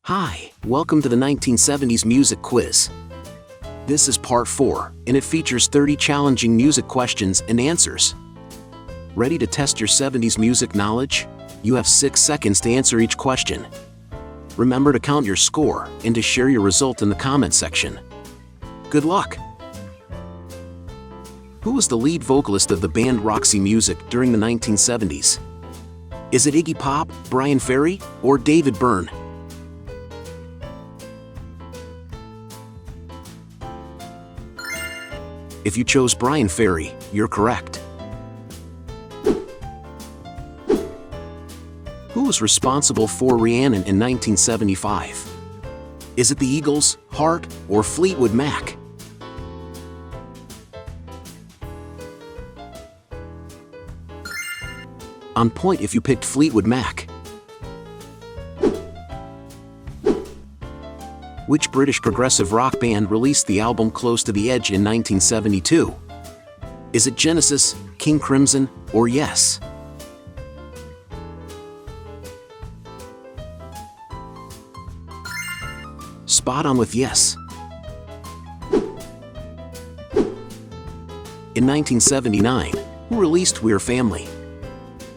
Hi, welcome to the 1970s music quiz. This is part 4, and it features 30 challenging music questions and answers. Ready to test your 70s music knowledge? You have 6 seconds to answer each question. Remember to count your score and to share your result in the comment section. Good luck! Who was the lead vocalist of the band Roxy Music during the 1970s? Is it Iggy Pop, Bryan Ferry, or David Byrne? If you chose Bryan Ferry, you're correct. Who was responsible for Rhiannon in 1975? Is it the Eagles, Heart, or Fleetwood Mac? On point if you picked Fleetwood Mac. Which British progressive rock band released the album Close to the Edge in 1972? Is it Genesis, King Crimson, or Yes? Spot on with Yes. In 1979, who released We're Family?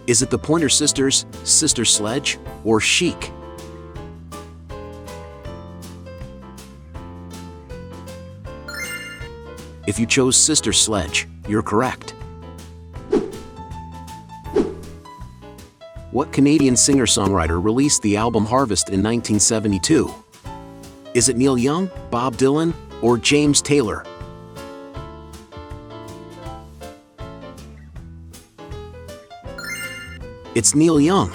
Is it the Pointer Sisters, Sister Sledge, or Chic? If you chose Sister Sledge, you're correct. What Canadian singer-songwriter released the album Harvest in 1972? Is it Neil Young, Bob Dylan, or James Taylor? It's Neil Young.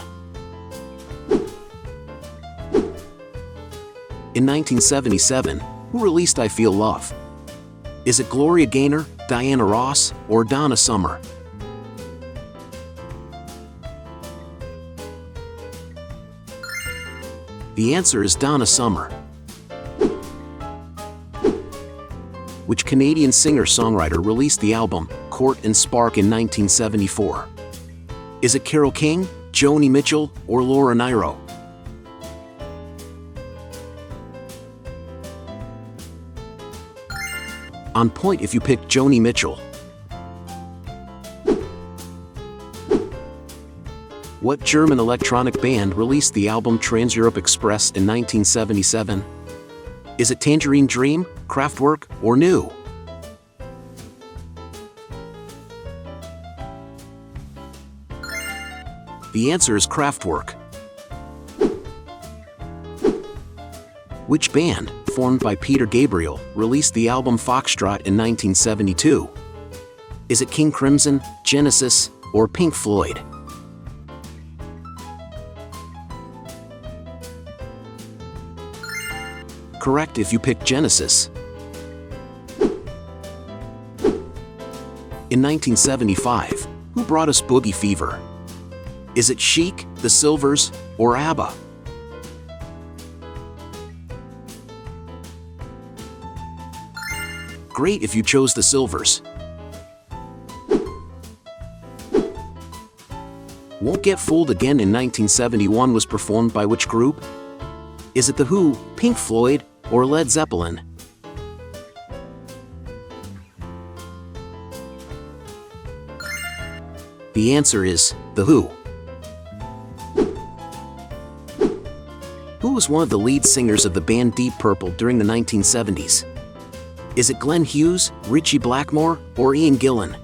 In 1977, who released I Feel Love? Is it Gloria Gaynor, Diana Ross, or Donna Summer? The answer is Donna Summer. Which Canadian singer-songwriter released the album Court and Spark in 1974? Is it Carole King, Joni Mitchell, or Laura Nyro? On point if you picked Joni Mitchell. What German electronic band released the album Trans-Europe Express in 1977? Is it Tangerine Dream, Kraftwerk, or New? The answer is Kraftwerk. Which band, formed by Peter Gabriel, released the album Foxtrot in 1972? Is it King Crimson, Genesis, or Pink Floyd? Correct if you picked Genesis. In 1975, who brought us Boogie Fever? Is it Chic, The Silvers, or ABBA? Great if you chose The Silvers. Won't Get Fooled Again in 1971 was performed by which group? Is it The Who, Pink Floyd, or Led Zeppelin? The answer is The Who. Who was one of the lead singers of the band Deep Purple during the 1970s? Is it Glenn Hughes, Ritchie Blackmore, or Ian Gillan?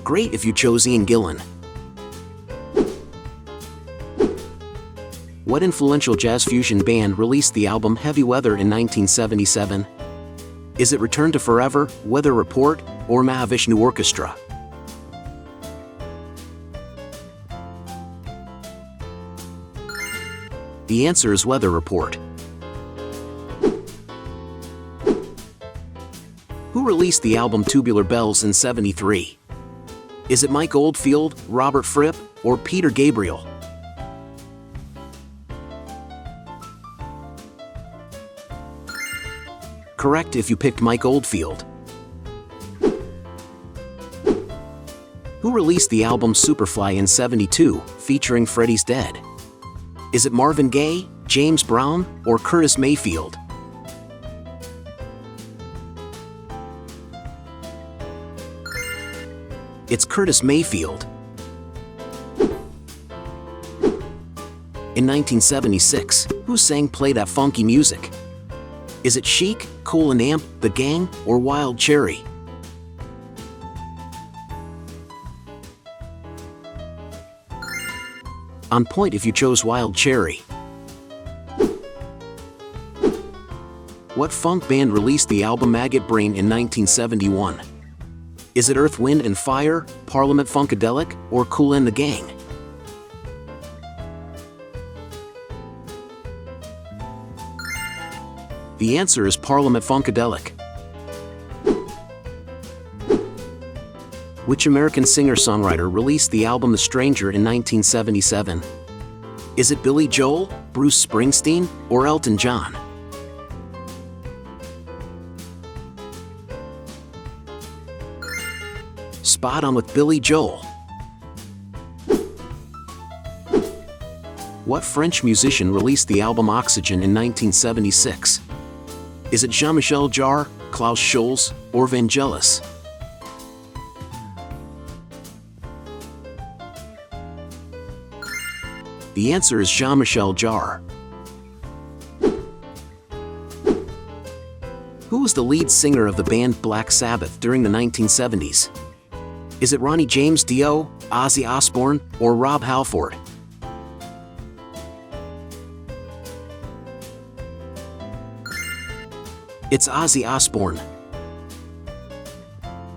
Great if you chose Ian Gillan. What influential jazz fusion band released the album Heavy Weather in 1977? Is it Return to Forever, Weather Report, or Mahavishnu Orchestra? The answer is Weather Report. Who released the album Tubular Bells in '73? Is it Mike Oldfield, Robert Fripp, or Peter Gabriel? Correct if you picked Mike Oldfield. Who Who released the album Superfly in '72, featuring Freddie's Dead? Is it Marvin Gaye, James Brown, or Curtis Mayfield? It's Curtis Mayfield. In 1976, who sang Play That Funky Music? Is it Chic, Kool and Amp, The Gang, or Wild Cherry? On point if you chose Wild Cherry. What funk band released the album Maggot Brain in 1971? Is it Earth, Wind and Fire, Parliament Funkadelic, or Kool and the Gang? The answer is Parliament Funkadelic. Which American singer-songwriter released the album The Stranger in 1977? Is it Billy Joel, Bruce Springsteen, or Elton John? Spot on with Billy Joel. What French musician released the album Oxygen in 1976? Is it Jean-Michel Jarre, Klaus Scholz, or Vangelis? The answer is Jean-Michel Jarre. Who was the lead singer of the band Black Sabbath during the 1970s? Is it Ronnie James Dio, Ozzy Osbourne, or Rob Halford? It's Ozzy Osbourne.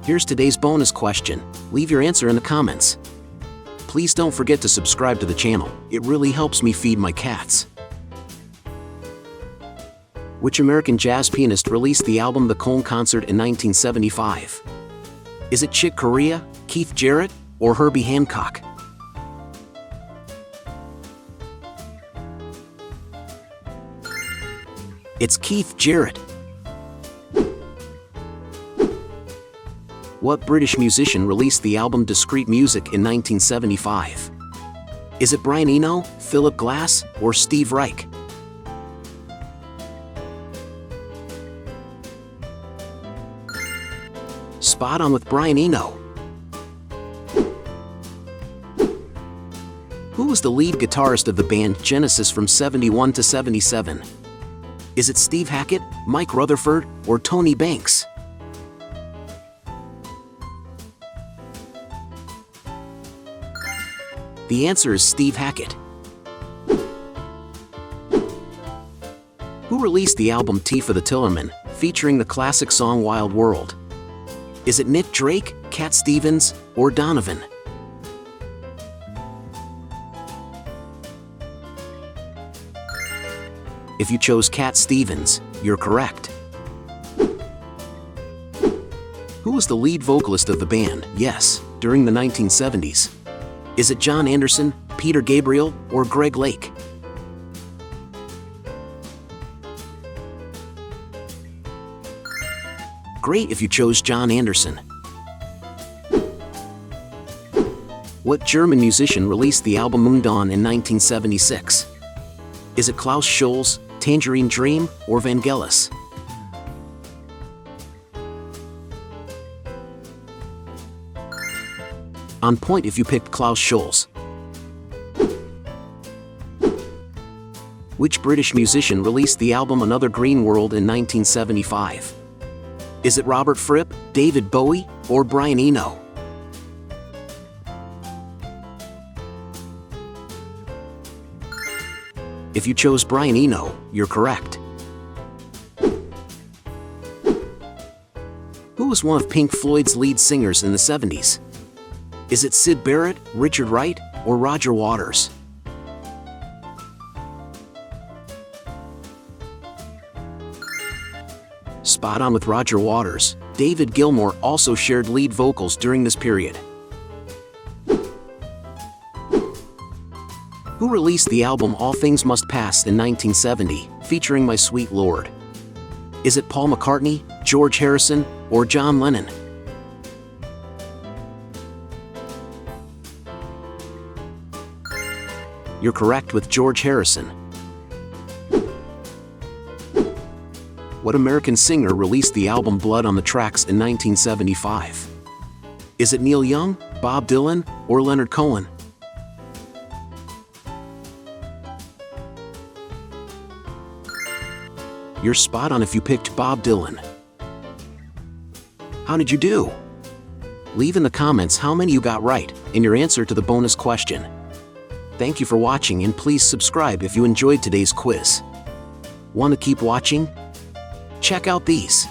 Here's today's bonus question. Leave your answer in the comments. Please don't forget to subscribe to the channel. It really helps me feed my cats. Which American jazz pianist released the album The Cone Concert in 1975? Is it Chick Corea, Keith Jarrett, or Herbie Hancock? It's Keith Jarrett. What British musician released the album Discreet Music in 1975? Is it Brian Eno, Philip Glass, or Steve Reich? Spot on with Brian Eno. Who was the lead guitarist of the band Genesis from '71 to '77? Is it Steve Hackett, Mike Rutherford, or Tony Banks? The answer is Steve Hackett. Who released the album Tea for the Tillerman, featuring the classic song Wild World? Is it Nick Drake, Cat Stevens, or Donovan? If you chose Cat Stevens, you're correct. Who was the lead vocalist of the band Yes during the 1970s? Is it John Anderson, Peter Gabriel, or Greg Lake? Great if you chose John Anderson. What German musician released the album Moondawn in 1976? Is it Klaus Scholz, Tangerine Dream, or Vangelis? On point if you picked Klaus Scholz. Which British musician released the album Another Green World in 1975? Is it Robert Fripp, David Bowie, or Brian Eno? If you chose Brian Eno, you're correct. Who was one of Pink Floyd's lead singers in the '70s? Is it Syd Barrett, Richard Wright, or Roger Waters? Spot on with Roger Waters. David Gilmour also shared lead vocals during this period. Who released the album All Things Must Pass in 1970, featuring My Sweet Lord? Is it Paul McCartney, George Harrison, or John Lennon? You're correct with George Harrison. What American singer released the album Blood on the Tracks in 1975? Is it Neil Young, Bob Dylan, or Leonard Cohen? You're spot on if you picked Bob Dylan. How did you do? Leave in the comments how many you got right and your answer to the bonus question. Thank you for watching, and please subscribe if you enjoyed today's quiz. Want to keep watching? Check out these